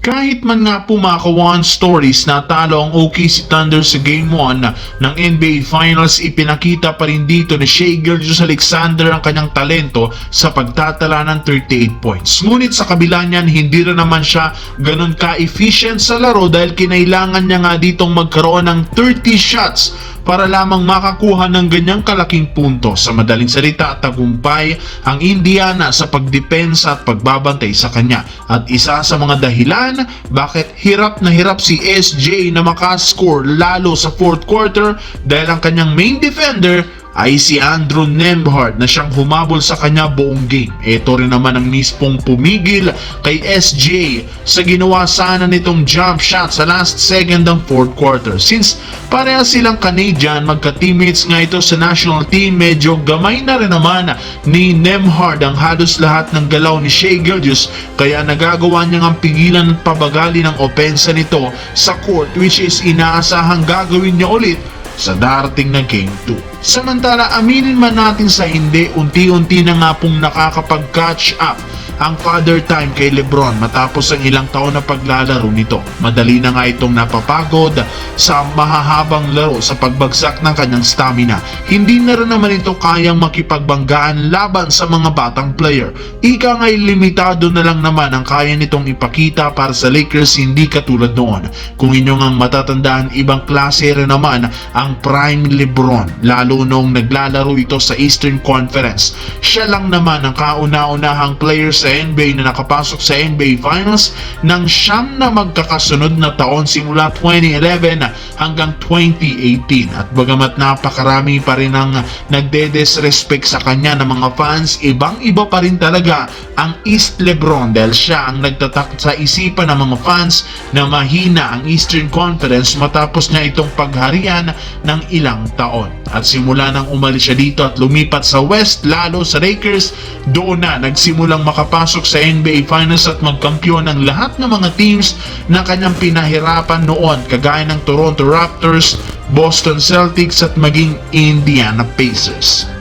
Kahit man nga pumakawan stories na talo ang OKC Thunder sa Game 1 ng NBA Finals, ipinakita pa rin dito ni Shai Gilgeous-Alexander ang kanyang talento sa pagtatala ng 38 points. Ngunit sa kabila niyan, hindi rin naman siya ganun ka-efficient sa laro dahil kinailangan niya nga ditong magkaroon ng 30 shots para lamang makakuha ng ganyang kalaking punto. Sa madaling salita, tagumpay ang Indiana sa pagdepensa at pagbabantay sa kanya. At isa sa mga dahilan bakit hirap na hirap si SJ na makascore lalo sa fourth quarter dahil ang kanyang main defender ay si Andrew Nembhard na siyang humabol sa kanya buong game. Ito rin naman ang mispong pumigil kay SJ sa ginawa sana nitong jump shot sa last second ng fourth quarter. Since pareha silang Canadian, magka-teammates nga ito sa national team, medyo gamay na rin naman ni Nembhard ang halos lahat ng galaw ni Shai Gilgeous, kaya nagagawa niyang ang pigilan at pabagali ng opensa nito sa court, which is inaasahang gagawin niya ulit sa darating na Game 2. Samantala, aminin man natin sa hindi, unti-unti na nga pong nakakapag-catch up ang father time kay Lebron matapos ang ilang taon na paglalaro nito. Madali na nga itong napapagod sa mahahabang laro sa pagbagsak ng kanyang stamina. Hindi na rin naman ito kayang makipagbanggaan laban sa mga batang player. Ika nga'y limitado na lang naman ang kaya nitong ipakita para sa Lakers, hindi katulad noon. Kung inyong ang matatandaan, ibang klase rin naman ang prime Lebron, lalo nung naglalaro ito sa Eastern Conference. Siya lang naman ang kauna-unahang player sa NBA na nakapasok sa NBA Finals ng 9 na magkakasunod na taon simula 2011 hanggang 2018. At bagamat napakarami pa rin ang nagde-disrespect sa kanya ng mga fans, ibang-iba pa rin talaga ang East Lebron dahil siya ang nagtatak sa isipan ng mga fans na mahina ang Eastern Conference matapos niya itong pagharian ng ilang taon. At simula nang umalis siya dito at lumipat sa West, lalo sa Lakers, doon na nagsimulang makapasok sa NBA Finals at magkampiyon ng lahat ng mga teams na kanyang pinahirapan noon, kagaya ng Toronto Raptors, Boston Celtics at maging Indiana Pacers.